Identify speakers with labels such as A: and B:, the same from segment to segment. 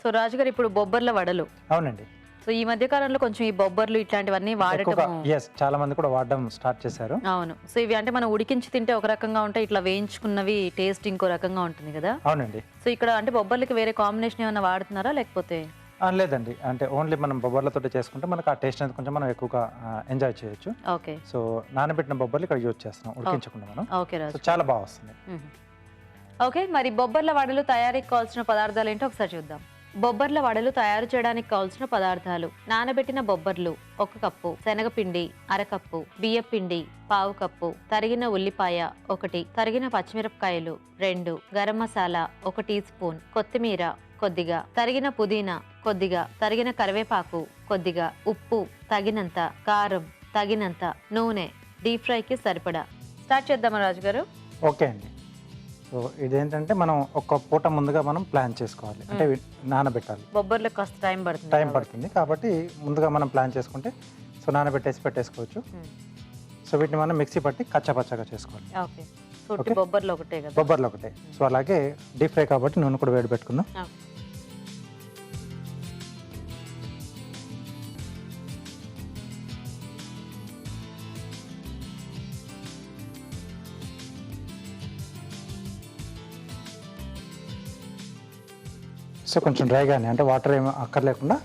A: So రాజుగారు ఇప్పుడు బొబ్బర్ల వడలు.
B: అవునండి.
A: సో ఈ మధ్య కాలంలో కొంచెం ఈ బొబ్బర్లు ఇట్లాంటివన్నీ వాడటం
B: చాలా మంది కూడా వాడడం స్టార్ట్ చేశారు.
A: అవును. సో ఇవి అంటే మనం ఉడికించి తింటే ఒక రకంగా ఉంటాయి, ఇట్లా వేయించుకున్నవి టేస్ట్ ఇంకో రకంగా ఉంటుంది కదా.
B: అవునండి.
A: సో ఇక్కడ అంటే బొబ్బర్లకి వేరే కాంబినేషన్ ఏమైనా వాడుతున్నారా లేకపోతే?
B: లేదండి, అంటే ఓన్లీ మనం బొబ్బర్లతో చేసుకుంటే మనకు ఆ టేస్ట్ అనేది కొంచెం మనం ఎక్కువగా ఎంజాయ్ చేయొచ్చు.
A: ఓకే.
B: సో నానబెట్టిన బొబ్బర్లు ఇక్కడ యూజ్ చేస్తున్నాం, ఉడికించకుండా మనం.
A: ఓకే రాజు.
B: చాలా బాగా వస్తుంది.
A: ఓకే, మరి బొబ్బర్ల వడలు తయారీకి కావాల్సిన పదార్థాలు ఏంటో ఒకసారి చూద్దాం. బొబ్బర్ల వడలు తయారు చేయడానికి కావాల్సిన పదార్థాలు: నానబెట్టిన బొబ్బర్లు 1 కప్పు, శనగపిండి అరకప్పు, బియ్యపిండి పావు కప్పు, తరిగిన ఉల్లిపాయ 1, తరిగిన పచ్చిమిరపకాయలు 2, గరం మసాలా 1 టీ స్పూన్, కొత్తిమీర కొద్దిగా, తరిగిన పుదీనా కొద్దిగా, తరిగిన కరివేపాకు కొద్దిగా, ఉప్పు తగినంత, కారం తగినంత, నూనె డీప్ ఫ్రైకి సరిపడా. స్టార్ట్ చేద్దామా రాజుగారు?
B: ఓకే అండి. సో ఇదేంటంటే మనం ఒక పూట ముందుగా మనం ప్లాన్ చేసుకోవాలి, అంటే నానబెట్టాలి.
A: బొబ్బర్లకు కాస్త టైం పడుతుంది
B: కాబట్టి ముందుగా మనం ప్లాన్ చేసుకుంటే సో నానబెట్టేసి పెట్టేసుకోవచ్చు. సో వీటిని మనం మిక్సీ పట్టి కచ్చాపచ్చాగా చేసుకోవాలి.
A: ఓకే. సో బొబ్బర్లు ఒకటే కదా?
B: బొబ్బర్లు ఒకటే. సో అలాగే డీప్ ఫ్రై కాబట్టి నూనె కూడా వేడి పెట్టుకుందాం. సో కొంచెం డ్రైగానే, అంటే వాటర్ ఏమి అక్కర్లేకుండా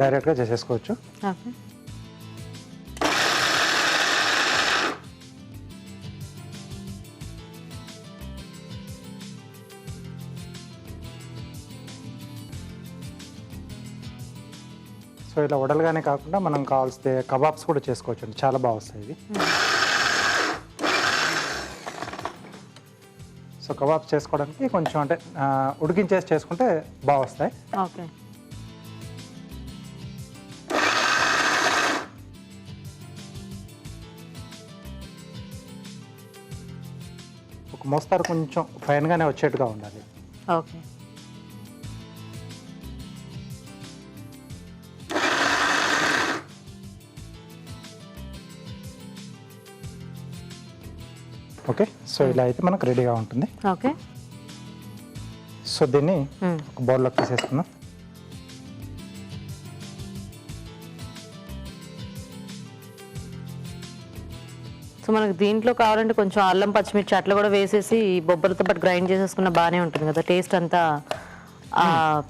B: డైరెక్ట్గా చేసేసుకోవచ్చు. సో ఇలా వడలుగానే కాకుండా మనం కావాల్సిన కబాబ్స్ కూడా చేసుకోవచ్చు అండి, చాలా బాగా వస్తాయి ఇవి. సో కబాబ్స్ చేసుకోవడానికి కొంచెం అంటే ఉడికించేసి చేసుకుంటే బాగా వస్తాయి.
A: ఓకే.
B: ఒక మోస్తారు కొంచెం ఫైన్గానే వచ్చేట్టుగా ఉండాలి.
A: ఓకే.
B: ఓకే. సో ఇలా అయితే మనకు రెడీగా ఉంటుంది.
A: ఓకే.
B: సో దీన్ని ఒక బౌల్లోకి తీసేసుకుందాం.
A: సో మనకు దీంట్లో కావాలంటే కొంచెం అల్లం పచ్చిమిర్చి అట్లా కూడా వేసేసి బొబ్బలతో పాటు గ్రైండ్ చేసేసుకున్న బాగానే ఉంటుంది కదా, టేస్ట్ అంతా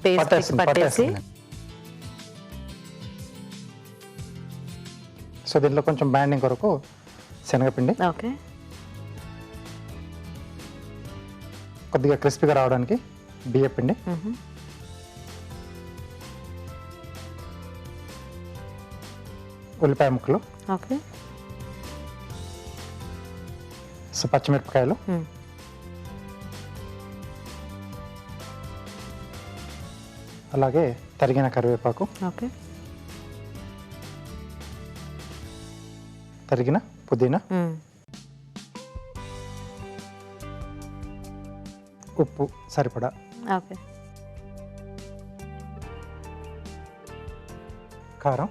A: పేస్ట్ పట్టేసి.
B: సో దీంట్లో కొంచెం బ్యాండింగ్ కొరకు శనగపిండి,
A: ఓకే,
B: కొద్దిగా క్రిస్పీగా రావడానికి బియ్యపిండి, ఉల్లిపాయ ముక్కలు,
A: ఓకే,
B: సో పచ్చిమిరపకాయలు, అలాగే తరిగిన కరివేపాకు,
A: ఓకే,
B: తరిగిన పుదీనా, ఉప్పు సరిపడా,
A: ఓకే,
B: కారం.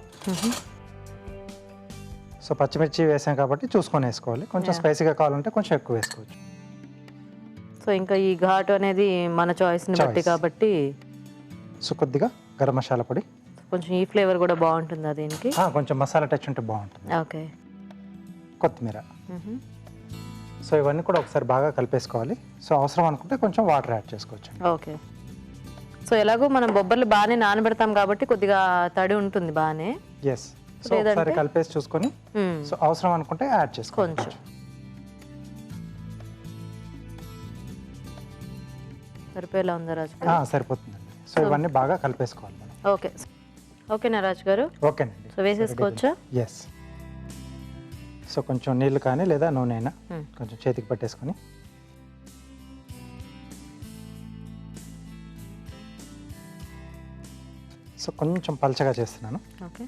B: సో పచ్చిమిర్చి వేసాం కాబట్టి చూసుకొని వేసుకోవాలి, కొంచెం స్పైసీగా కావాలంటే కొంచెం ఎక్కువ వేసుకోవచ్చు.
A: సో ఇంకా ఈ ఘాటు అనేది మన చాయిస్ని బట్టి కాబట్టి.
B: సో కొద్దిగా గరం మసాలా పొడి,
A: కొంచెం ఈ ఫ్లేవర్ కూడా బాగుంటుందా దీనికి?
B: కొంచెం మసాలా టచ్ ఉంటే బాగుంటుంది.
A: ఓకే.
B: కొత్తిమీర. సో ఇవన్నీ కూడా ఒకసారి బాగా కలిపేసుకోవాలి. సో అవసరం అనుకుంటే కొంచెం వాటర్ యాడ్ చేసుకోవచ్చు.
A: ఓకే. సో ఎలాగో మనం బొబ్బర్లు బాగానే నానబెడతాం కాబట్టి కొద్దిగా తడి ఉంటుంది బాగానే.
B: ఎస్. సో ఒకసారి కలిపేసి చూసుకొని సో అవసరం అనుకుంటే యాడ్ చేసుకోవచ్చు
A: కొంచెం. సరిపోయేలా ఉందా రాజు?
B: సరిపోతుందండి. సో ఇవన్నీ బాగా కలిపేసుకోవాలి మనం.
A: ఓకే. ఓకేనా రాజు గారు?
B: ఓకేనండి.
A: సో వేసేసుకోవచ్చా?
B: ఎస్. సో కొంచెం నీళ్ళు కానీ లేదా నూనె అయినా కొంచెం చేతికి పట్టేసుకొని సో కొంచెం పల్చగా చేస్తున్నాను.
A: ఓకే.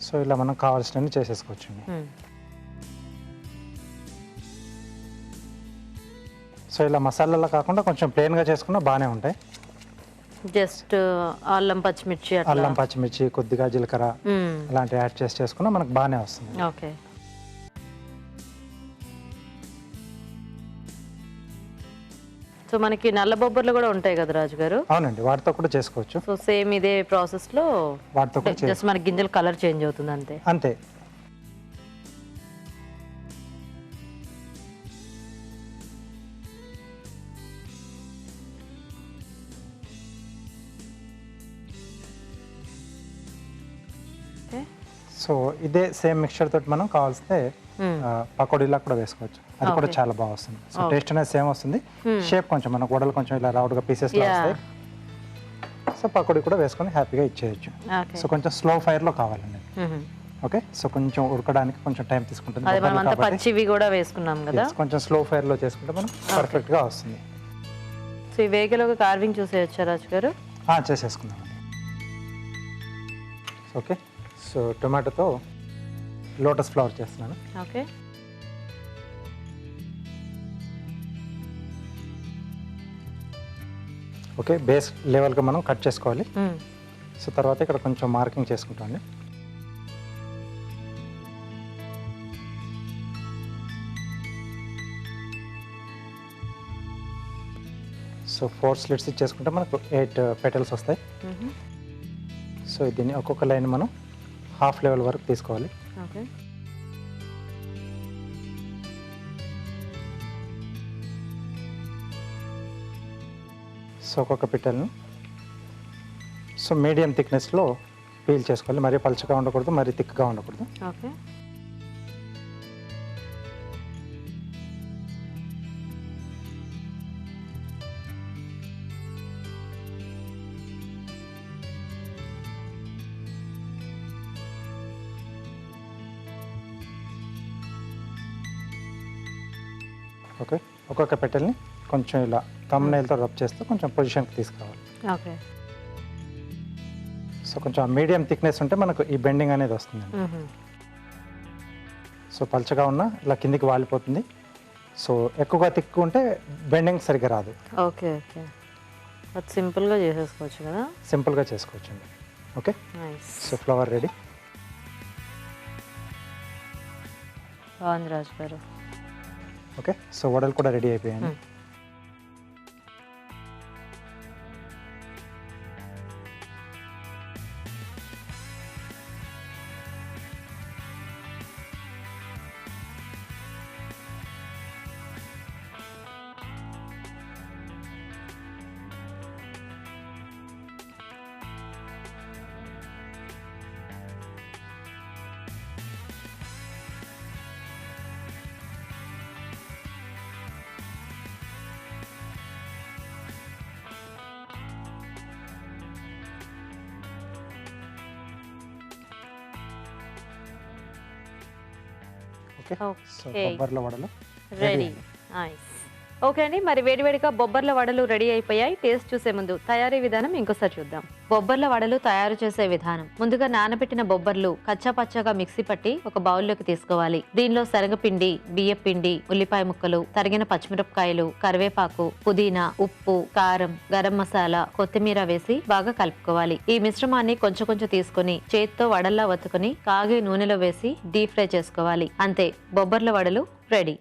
B: సో సో ఇలా మనం కావాల్సినవి చేసేసుకోవచ్చండి. సో ఇలా మసాలాలో కాకుండా కొంచెం ప్లెయిన్గా చేసుకున్నా బాగానే ఉంటాయి.
A: జస్ట్ అల్లం పచ్చిమిర్చి
B: అల్లం పచ్చిమిర్చి కొద్దిగా జీలకర్ర అలాంటివి యాడ్ చేసుకున్నా మనకు బాగానే వస్తుంది.
A: ఓకే. సో మనకి నల్ల బొబ్బర్లు కూడా ఉంటాయి కదా రాజు గారు?
B: అవునండి, వాటితో కూడా చేసుకోవచ్చు.
A: సో సేమ్ ఇదే ప్రాసెస్లో
B: వాటితో కూడా
A: జస్ట్ మన గింజల కలర్ చేంజ్ అవుతుంది అంతే.
B: అంతే. సో ఇదే సేమ్ మిక్చర్ తోటి మనం కావాల్స్తే పకోడీలా కూడా వేసుకోవచ్చు. అది కూడా చాలా బాగా వస్తుంది. సో టేస్ట్ అనేది సేమ్ వస్తుంది. షేప్ కొంచెం మన గోడలు కొంచెం ఇలా రౌండ్గా పీసెస్ వస్తాయి. సో పకోడీ కూడా వేసుకొని హ్యాపీగా ఇచ్చేయచ్చు. సో కొంచెం స్లో ఫైర్లో కావాలండి. ఓకే. సో కొంచెం ఉడకడానికి కొంచెం టైం తీసుకుంటుంది.
A: పచ్చివి కూడా వేసుకున్నాం కదా,
B: కొంచెం స్లో ఫైర్లో చేసుకుంటే మనం పర్ఫెక్ట్గా వస్తుంది.
A: సో ఈ వేగలోకి కార్వింగ్ చూసేయచ్చా రాజు గారు?
B: చేసేసుకుందామండి. ఓకే. సో టొమాటోతో లోటస్ ఫ్లవర్ చేస్తున్నాను.
A: ఓకే.
B: ఓకే, బేస్ లెవెల్గా మనం కట్ చేసుకోవాలి. సో తర్వాత ఇక్కడ కొంచెం మార్కింగ్ చేసుకుంటామండి. సో 4 స్లిట్స్ ఇచ్చేసుకుంటే మనకు 8 పెటల్స్ వస్తాయి. సో దీన్ని ఒక్కొక్క లైన్ మనం హాఫ్ లెవెల్ వరకు తీసుకోవాలి.
A: ఓకే.
B: సో ఒక్కొక్క పిట్టల్ని సో మీడియం థిక్నెస్లో పీల్ చేసుకోవాలి. మరీ పలుచగా ఉండకూడదు, మరీ థిక్గా ఉండకూడదు.
A: ఓకే.
B: ఓకే, ఒక్కొక్క పెట్టెల్ని కొంచెం ఇలా థంబ్ నెయిల్తో రబ్ చేస్తూ కొంచెం పొజిషన్కి తీసుకురావాలి.
A: ఓకే.
B: సో కొంచెం మీడియం థిక్నెస్ ఉంటే మనకు ఈ బెండింగ్ అనేది వస్తుందండి. సో పలుచగా ఉన్న ఇలా కిందికి వాలిపోతుంది. సో ఎక్కువగా థిక్ ఉంటే బెండింగ్ సరిగ్గా రాదు.
A: ఓకే. ఓకే, అది సింపుల్గా చేసేసుకోవచ్చు కదా?
B: సింపుల్గా చేసుకోవచ్చండి. ఓకే. So flower ready.
A: బాగుంది రాజు గారు.
B: ఓకే. సో వడలు కూడా రెడీ అయిపోయాయి. ఓకే. సో బొబ్బర్ల వడలు
A: రెడీ. నైస్. ఓకే అండి, మరి వేడివేడిగా బొబ్బర్ల వడలు రెడీ అయిపోయాయి. టేస్ట్ చూసే ముందు తయారీ విధానం ఇంకోసారి చూద్దాం. బొబ్బర్ల వడలు తయారు చేసే విధానం: ముందుగా నానబెట్టిన బొబ్బర్లు కచ్చా పచ్చగా మిక్సీ పట్టి ఒక బౌల్లోకి తీసుకోవాలి. దీనిలో శనగపిండి, బియ్య పిండి, ఉల్లిపాయ ముక్కలు, తరిగిన పచ్చిమిరపకాయలు, కరివేపాకు, పుదీనా, ఉప్పు, కారం, గరం మసాలా, కొత్తిమీర వేసి బాగా కలుపుకోవాలి. ఈ మిశ్రమాన్ని కొంచెం కొంచెం తీసుకుని చేత్తో వడల్లా వత్తుకుని కాగే నూనెలో వేసి డీప్ ఫ్రై చేసుకోవాలి. అంతే, బొబ్బర్ల వడలు రెడీ.